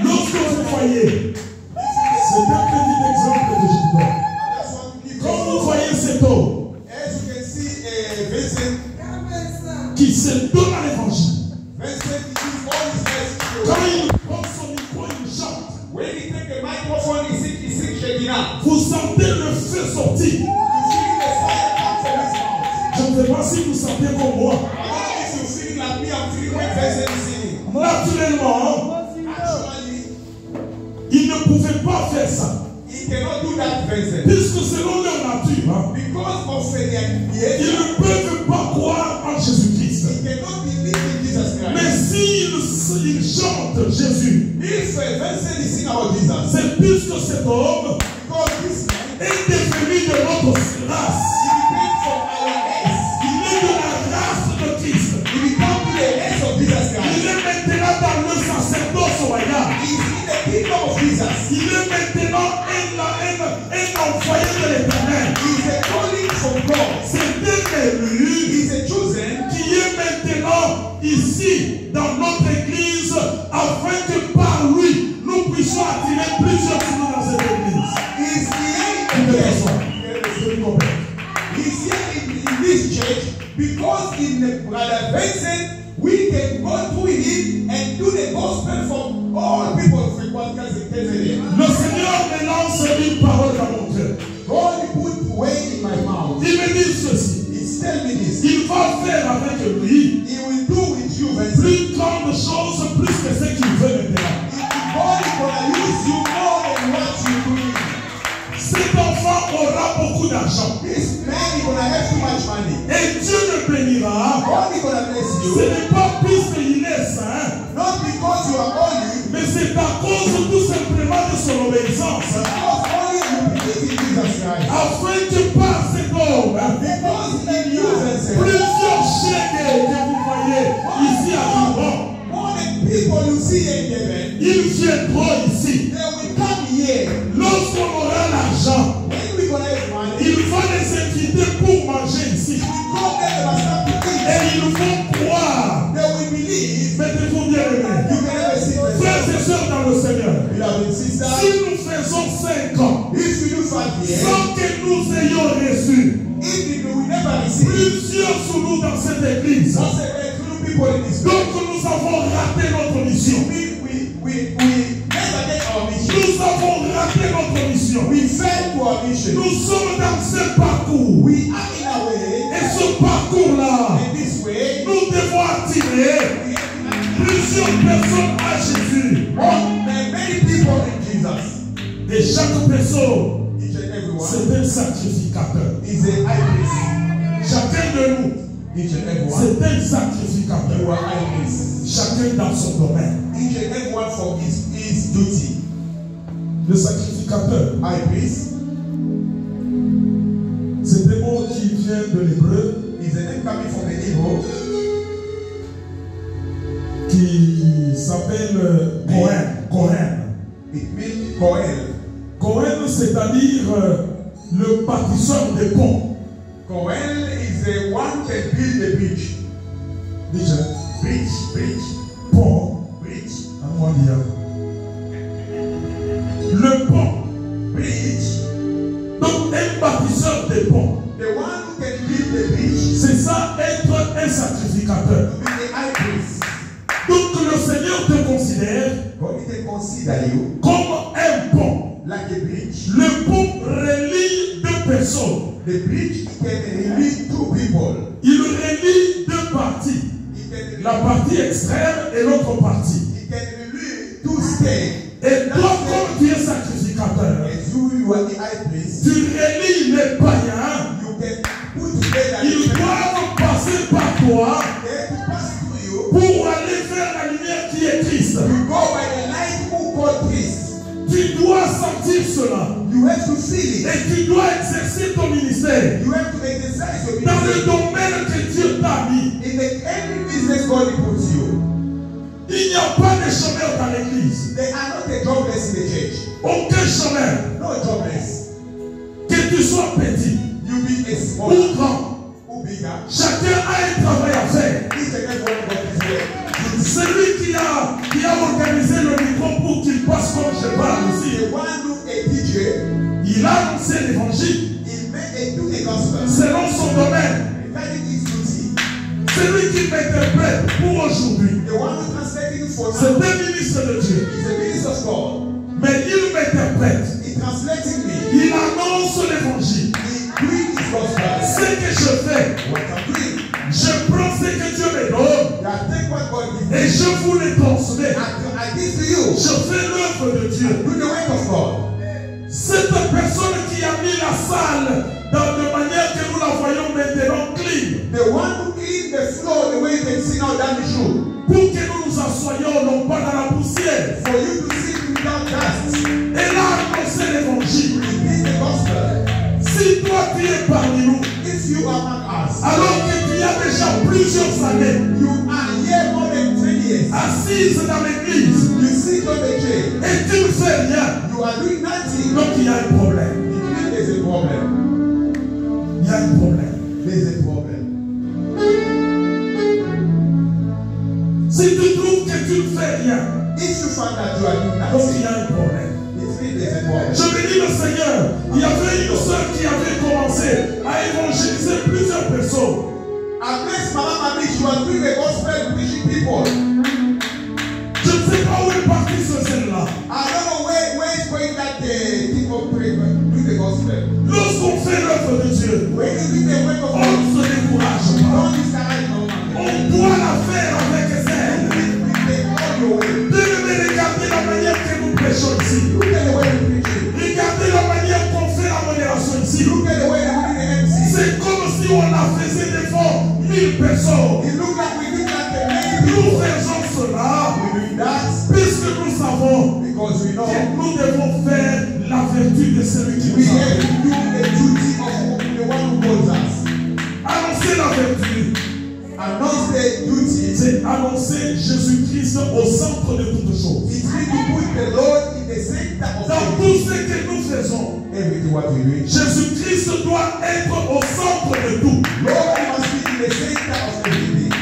Lorsque vous voyez, c'est un petit exemple que je vous donne. Quand vous voyez cet homme qui se donne à l'évangile, quand il prend son micro, il chante. Vous sentez le feu sortir. Je ne sais pas si vous sentez comme moi. Naturellement, ils ne pouvaient pas faire ça. Puisque selon leur nature, ils ne peuvent pas croire en Jésus-Christ. Mais s'ils chantent Jésus, c'est puisque cet homme est devenu de notre race. Il est de la race de Christ. Il est maintenant dans le sacerdoce royal. Il est maintenant un envoyé de l'Éternel. C'est un élu qui est maintenant ici dans notre église afin que par lui nous puissions attirer plusieurs personnes dans cette église. He's here in this church because in the Brother Vincent we can go to him and do the gospel for all people of Le Seigneur me lance une parole dans mon cœur. God put way in my mouth. Il me dit ceci. He's telling me this. Il va faire avec lui. He will do with you, Vincent. Plus grande chose, plus que ce qu'il veut maintenant. God is going to use you more than what you do. Cet enfant aura beaucoup d'argent. This man is going to have too much money. Et Dieu le bénira. God is going to bless you. Ce n'est pas puisqu'il est saint. Not because you are holy. Mais c'est à cause tout simplement de son obéissance. Because only you believe in Jesus Christ. Afin que par cet homme, because in you, plusieurs chèques que vous voyez ici à Gabon, more than people you see in heaven, ils viendront ici. they will come here. Lorsqu'on aura l'argent, When we gonna have money, ils vont les inviter pour manger ici. we go there and start to eat. Et ils vont croire. They will believe. Mettez-vous bien les mains. You can never see the Frères et sœurs dans le Seigneur, beloved sister. si nous faisons 5 ans, If you do 5 years, sans que nous ayons reçu if you will never receive, plusieurs sous nous dans cette église, once a few people in this donc nous avons raté notre mission. we never get our mission. Nous avons raté notre mission. We fail to our mission. Nous sommes dans ce parcours. We are in a way, Et ce parcours-là, in this way, nous devons attirer plusieurs personnes à Jésus. many people in Jesus. Et chaque personne, Each and every one c'est un sacrificateur. is a high priest. Chacun de nous, Each and every one, c'est un you sacrificateur. are high priest. Chacun dans son domaine. Each and every one for his duty. Le sacrificateur, High priest c'est un mot qui vient de l'hébreu, is a name coming from the Hebrew qui s'appelle Kohen. It means Kohen. Kohen, c'est-à-dire le bâtisseur des ponts. Kohen is the one that build the bridge. Déjà, Bridge. pont, Bridge. à moi dire. Le pont. Bridge. Donc, un bâtisseur des ponts. The one who can build the bridge C'est ça, être un sacrificateur. to be the high priest. Donc, le Seigneur te considère God can consider you comme un pont. like a bridge. Le pont relie deux personnes. The bridge can lead two people. Il relie deux parties. La partie extrême et l'autre partie. It can lead two states. Et toi, comme tu es sacrificateur, As you are the high priest, tu relis les païens. you can put together. Ils doivent passer par toi They have to pass through you pour aller vers la lumière qui est Christ. to go by the light who called Christ. Tu dois sentir cela. You have to feel it. Et tu dois exercer ton ministère You have to exercise your dans le ministry domaine que Dieu t'a mis. in every business God puts you. Il n'y a pas de chômeurs dans l'église. They are not a jobless in the church. Aucun chômeur. No jobless. Que tu sois petit You be a small ou grand, or bigger. chacun a un travail à faire. Each and every one got his work. selon son domaine. Celui qui m'interprète pour aujourd'hui. C'est un ministre de Dieu. Mais il m'interprète. Il annonce l'évangile. Ce que je fais, je prends ce que Dieu me donne et je vous le transmets. Je fais l'œuvre de Dieu. Cette personne qui a mis la salle de manière que nous la voyons maintenant clean. The one who cleaned the floor the way you can see now down the shoe. Pour que nous nous assoyions non pas dans la poussière. For you to sit without dust. Et là, annoncer l'évangile. The gospel. Si toi tu es parmi nous, if you are among us, alors que tu as déjà plusieurs années, you are here more than 20 years, assise dans l'église, you sit on the chair, et tu ne fais rien, you are doing nothing, donc il y a un problème. There's a problem. Il y a un problème. There's a problem. Si tu trouves que tu ne fais rien, if you find that you are doing donc nothing, il y a un problème. Je Je bénis le Seigneur. Il y avait une soeur qui avait commencé à évangéliser plusieurs personnes. I bless Mama Mami, she was doing the gospel, preaching people. Je ne sais pas où est parti ce zèle-là. I don't know where it's going that thing of doing the gospel. Lorsqu'on fait l'œuvre de Dieu, When you do the work of on God, ne se décourage pas. don't discourage no man. On doit la faire avec zèle. Devez regarder la manière que nous prêchons ici. Look at the way we preach. Regardez la manière qu'on fait la modération ici. Look at the way we do the MC. C'est comme si on a faisait devant 1000 personnes. It look like we do that to many Nous people. faisons cela We do that puisque nous savons because we know que nous devons faire la vertu de celui qui we nous have a. to do the duty of the one who calls us. Annoncer la vertu, Announce the duty. c'est annoncer Jésus-Christ au centre de toutes choses. It means to put the Lord in the center of Dans tout ce que nous faisons, everything what we do. Jésus-Christ doit être au centre de tout. Lord must be in the center of everything.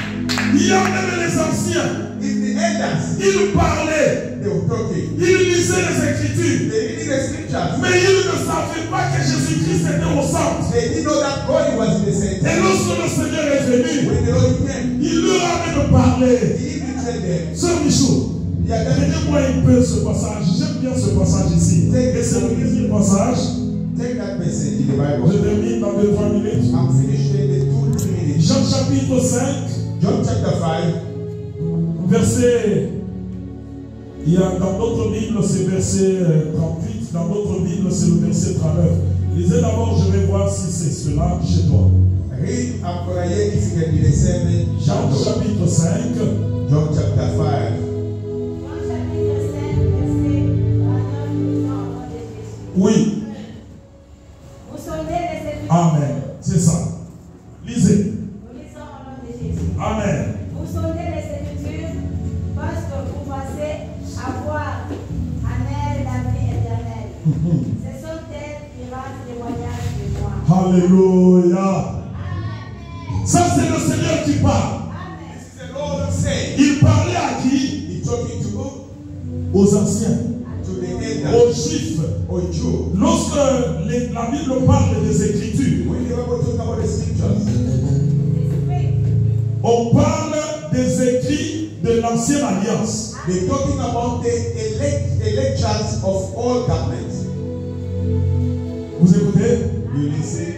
Il y a même les anciens, If the elders, ils parlaient, they were talking, ils lisaient les Écritures, they read the scriptures. mais ils ne savaient pas que Jésus-Christ était au centre. They didn't know that God was in the center. Et lorsque le Seigneur est venu, When the Lord came, il leur a même parlé. he even told them, Sœur Michaud, aidez-moi un peu ce passage. J'aime bien ce passage ici. Et c'est le deuxième passage. take that message in the Je Bible. termine dans 2-3 minutes. I'm finished in the 2-3 minutes. Jean chapitre 5, John chapter 5, verset. Il y a dans notre Bible, c'est verset 38. Dans notre Bible, c'est le verset 39. Lisez d'abord, je vais voir si c'est cela chez toi. read after if you can be the same. Jean chapitre 5. John chapter 5. Oui. Vous sondez les Écritures. Amen. C'est ça. Lisez. Nous lisons au nom de Jésus. Amen. Vous sondez les Écritures parce que vous pensez avoir en elles la vie éternelle. Ce sont elles qui rendent témoignage de moi. Alléluia. Ça, c'est le Seigneur qui parle. Amen. This is the Lord saying. Il parlait à qui? He's talking to who? Aux anciens, To the elders aux Juifs. or Jew. Lorsque la Bible parle des Écritures, When the Bible talks about the scriptures, on parle des écrits de l'Ancienne Alliance. they're talking about the lectures of all governments. Vous écoutez? You listen.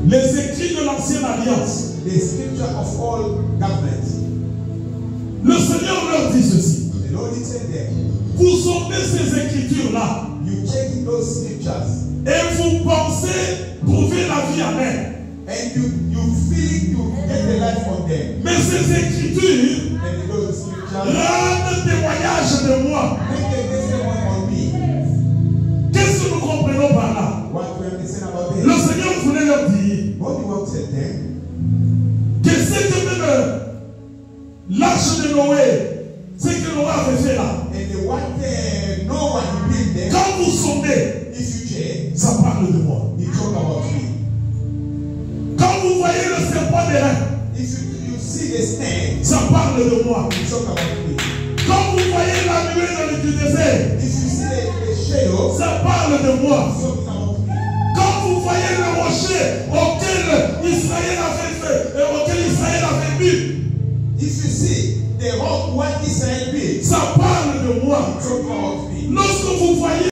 Les écrits de l'Ancienne Alliance. The scripture of all governments. Le Seigneur leur dit ceci. The Lord is saying there. Vous sondez ces Écritures-là You check those scriptures et vous pensez trouver la vie en elles. and you feel you get the life on them. Mais ces Écritures And those scriptures rendent témoignage de moi. make a testimony on me. Qu'est-ce que nous comprenons par là? What we understand about Le this? Seigneur voulait leur dire What you want to say them? que c'est que même l'arche de Noé, ce que Noé avait fait là, And the what Noah he built them. quand vous sondez, If you check, ça parle de moi. he talk about me. Quand vous voyez le serpent des reins, If you see the snake, ça parle de moi. he talk about me. Quand vous voyez la nuée dans le désert, If you see the shadow, ça parle de moi. he talk about me. Quand vous voyez le rocher au avait fait, auquel Israël avait mis. If you see the rock what Israel built, Ça parle de moi. so of me. Lorsque vous voyez